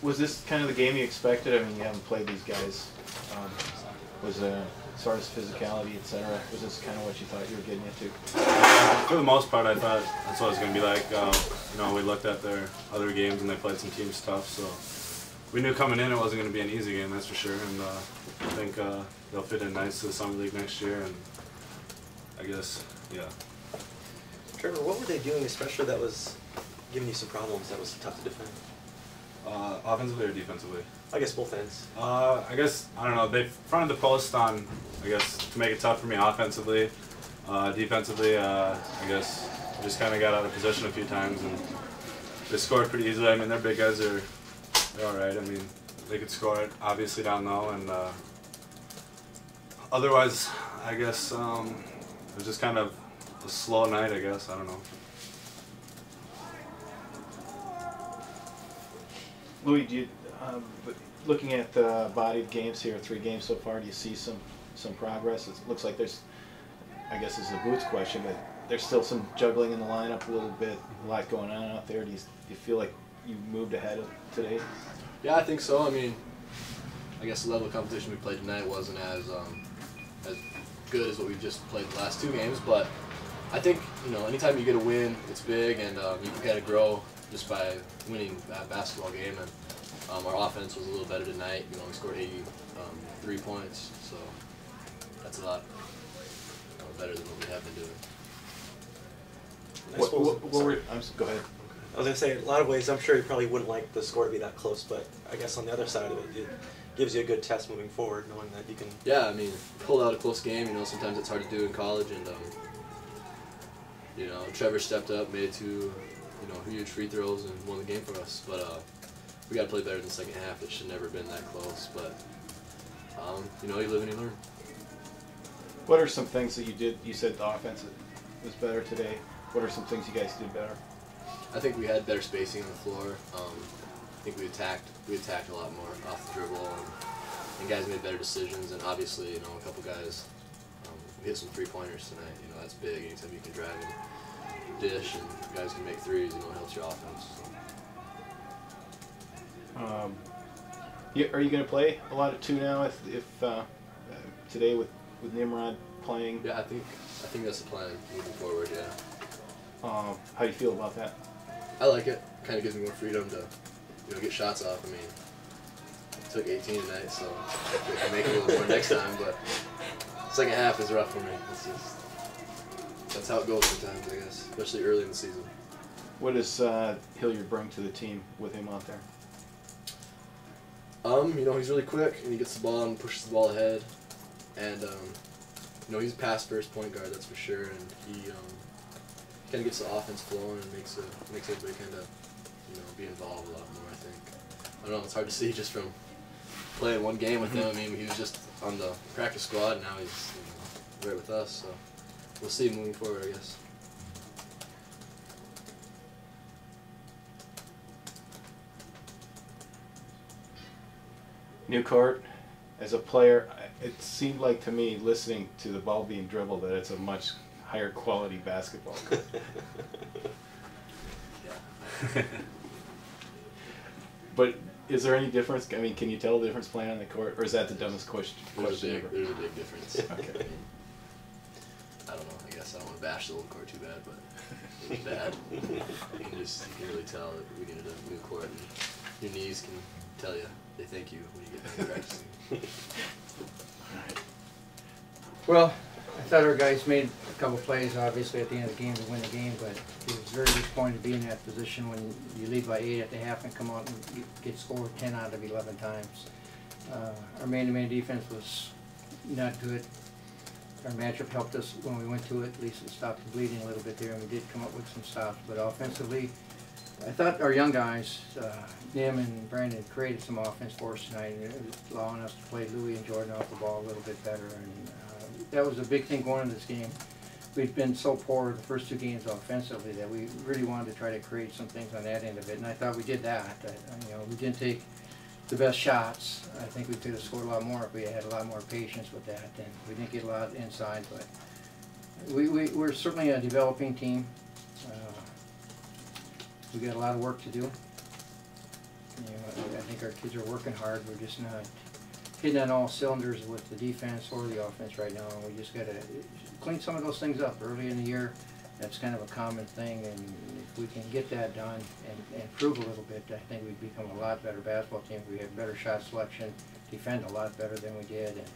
Was this kind of the game you expected? I mean, you haven't played these guys. As far as physicality, etc., was this kind of what you thought you were getting into? For the most part, I thought that's what it was going to be like. You know, we looked at their other games and they played some team stuff, so we knew coming in it wasn't going to be an easy game, that's for sure. And I think they'll fit in nice to the Summer League next year, and I guess, yeah. Trevor, what were they doing especially that was giving you some problems that was tough to defend? Offensively or defensively? I guess both ends. I guess, I don't know, they fronted the post on, I guess, to make it tough for me offensively. Defensively, I guess, just kind of got out of position a few times and they scored pretty easily. I mean, their big guys they're all right. I mean, they could score it obviously down low, and otherwise, I guess, it was just kind of a slow night, I guess. I don't know. Louie, do you, looking at the body of games here, 3 games so far, do you see some progress? It looks like there's, I guess this is a Boots question, but there's still some juggling in the lineup a little bit, a lot going on out there. Do you feel like you moved ahead of today? Yeah, I think so. I mean, I guess the level of competition we played tonight wasn't as good as what we've just played the last 2 games, but I think, you know, anytime you get a win, it's big, and you can kind of grow just by winning that basketball game. And our offense was a little better tonight. You know, we scored 83 points, so that's a lot better than what we have been doing. Go ahead. I was going to say, in a lot of ways, I'm sure you probably wouldn't like the score to be that close, but I guess on the other side of it, it gives you a good test moving forward, knowing that you can... Yeah, I mean, pull out a close game. You know, sometimes it's hard to do in college, and, you know, Trevor stepped up, made 2, you know, huge free throws and won the game for us. But we got to play better in the second half. It should never have been that close, but, you know, you live and you learn. What are some things that you did? You said the offense was better today. What are some things you guys did better? I think we had better spacing on the floor. I think we attacked a lot more off the dribble, and guys made better decisions. And obviously, you know, a couple guys we hit some 3-pointers tonight. You know, that's big. Anytime you can drive and dish, and guys can make threes, you know, it helps your offense. So. Are you going to play a lot of 2 now? If today with Nimrod playing? Yeah, I think that's the plan moving forward. Yeah. How do you feel about that? I like it. Kind of gives me more freedom to, you know, get shots off. I mean, I took 18 tonight, so I can make it a little more next time. But second half is rough for me. That's how it goes sometimes, I guess, especially early in the season. What does Hilliard bring to the team with him out there? You know, he's really quick, and he gets the ball and pushes the ball ahead. And you know, he's a pass-first point guard, that's for sure. And he kind of gets the offense flowing and makes everybody kind of, you know, be involved a lot more, I think. I don't know, it's hard to see just from playing 1 game with him. I mean, he was just on the practice squad, and now he's, you know, right with us. So we'll see moving forward, I guess. New court, as a player, it seemed like to me, listening to the ball being dribbled, that it's a much higher quality basketball. Yeah. But is there any difference? I mean, can you tell the difference playing on the court, or is that the dumbest question? There's a big difference. Okay. I don't know. I guess I don't want to bash the old court too bad, but it was bad. You can really tell that we needed a new court, and your knees can tell you they thank you when you get done practicing. Well, I thought our guys made a couple plays, obviously, at the end of the game to win the game, but it was very disappointing to be in that position when you lead by 8 at the half and come out and you get scored 10 out of 11 times. Our man-to-man defense was not good. Our matchup helped us when we went to it. At least it stopped the bleeding a little bit there, and we did come up with some stops. But offensively, I thought our young guys, Nim and Brandon, created some offense for us tonight, and it was allowing us to play Louie and Jordan off the ball a little bit better. And that was a big thing going into this game. We've been so poor the first 2 games offensively that we really wanted to try to create some things on that end of it, and I thought we did that. You know, we didn't take the best shots. I think we could have scored a lot more if we had a lot more patience with that, and we didn't get a lot inside. But we're certainly a developing team. We got a lot of work to do. You know, I think our kids are working hard. We're just not hitting on all cylinders with the defense or the offense right now, and we just got to clean some of those things up early in the year. That's kind of a common thing, and if we can get that done and improve a little bit, I think we'd become a lot better basketball team. We had better shot selection, defend a lot better than we did, and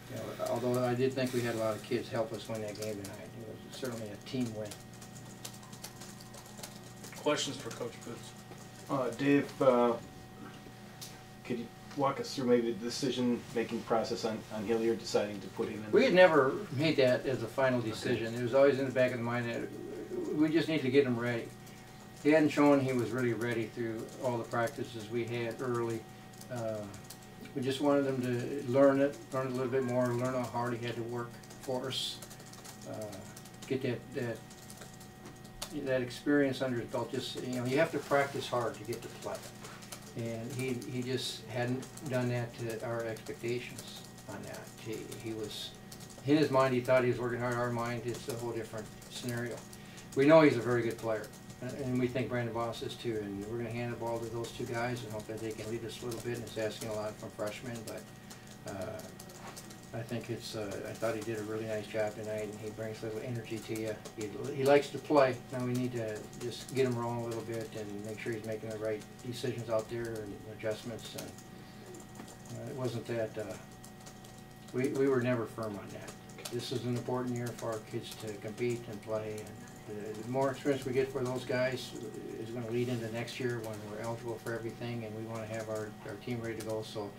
you know, although I did think we had a lot of kids help us win that game tonight, it was certainly a team win. Questions for Coach Boots? Dave, could you walk us through maybe the decision-making process on Hilliard deciding to put him in? We had never made that as a final decision. It was always in the back of the mind that we just need to get him ready. He hadn't shown he was really ready through all the practices we had early. We just wanted him to learn a little bit more, learn how hard he had to work for us, get that experience under his belt. Just, you know, you have to practice hard to get to play. And he just hadn't done that to our expectations on that. He was, in his mind, he thought he was working hard. Our mind, it's a whole different scenario. We know he's a very good player, and we think Brandon Voss is too, and we're going to hand the ball to those two guys and hope that they can lead us a little bit, and it's asking a lot from freshmen, but I think it's, I thought he did a really nice job tonight, and he brings a little energy to you. He likes to play. Now we need to just get him rolling a little bit and make sure he's making the right decisions out there and adjustments. And it wasn't that, we were never firm on that. This is an important year for our kids to compete and play. And the more experience we get for those guys is going to lead into next year when we're eligible for everything, and we want to have our team ready to go. So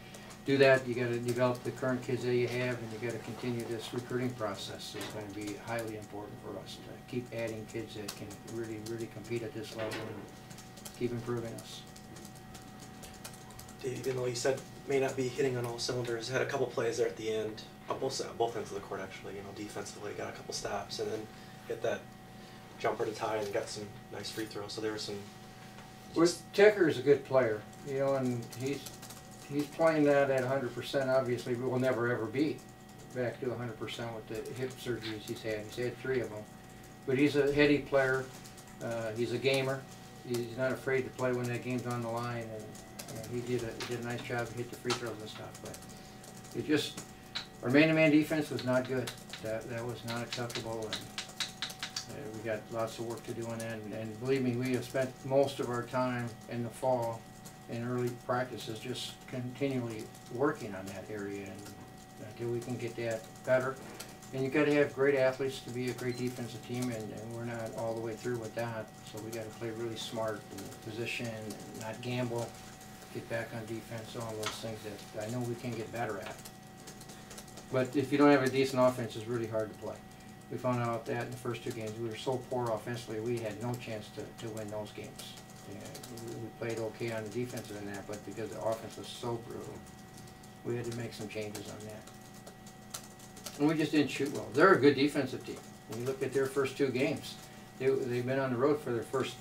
do that, you got to develop the current kids that you have, and you got to continue this recruiting process. It's going to be highly important for us to keep adding kids that can really, really compete at this level and keep improving us. Dave, even though you said may not be hitting on all cylinders, had a couple plays there at the end, on both ends of the court actually. You know, defensively got a couple stops and then hit that jumper to tie and got some nice free throws. So there was some. Tecker is a good player, you know, and he's playing that at 100%. Obviously, we will never ever be back to 100% with the hip surgeries he's had. He's had 3 of them, but he's a heady player. He's a gamer. He's not afraid to play when that game's on the line, and he did a nice job to hit the free throws and stuff. But it just, our man-to-man defense was not good. That was not acceptable, and we got lots of work to do on that. And believe me, we have spent most of our time in the fall in early practices just continually working on that area, and until we can get that better. And you got to have great athletes to be a great defensive team, and we're not all the way through with that. So we got to play really smart in position and not gamble, get back on defense, all those things that I know we can get better at. But if you don't have a decent offense, it's really hard to play. We found out that in the first 2 games. We were so poor offensively, we had no chance to win those games. Yeah, we played okay on the defensive in that, but because the offense was so brutal, we had to make some changes on that. And we just didn't shoot well. They're a good defensive team. When you look at their first 2 games, they've been on the road for their first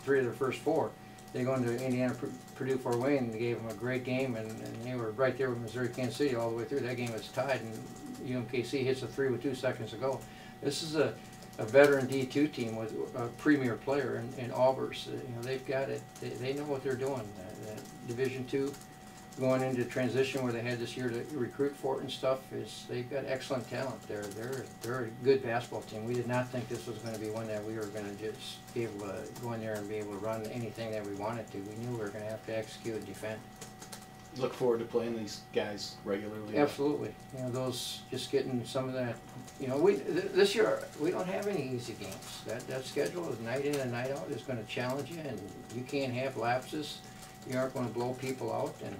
3 of their first 4. They go into Indiana, Purdue, Fort Wayne, and they gave them a great game, and they were right there with Missouri, Kansas City all the way through. That game was tied, and UMKC hits a 3 with 2 seconds to go. This is a veteran D2 team with a premier player in Aubers. You know, they've got it. They know what they're doing. Division II, going into transition where they had this year to recruit for it and stuff, they've got excellent talent there. They're a good basketball team. We did not think this was going to be one that we were going to just be able to go in there and be able to run anything that we wanted to. We knew we were going to have to execute and defend. Look forward to playing these guys regularly. Absolutely. You know, those, just getting some of that. You know, this year we don't have any easy games. That schedule is night in and night out is going to challenge you, and you can't have lapses. You aren't going to blow people out, and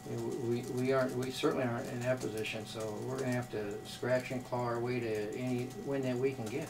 you know, we certainly aren't in that position. So we're going to have to scratch and claw our way to any win that we can get.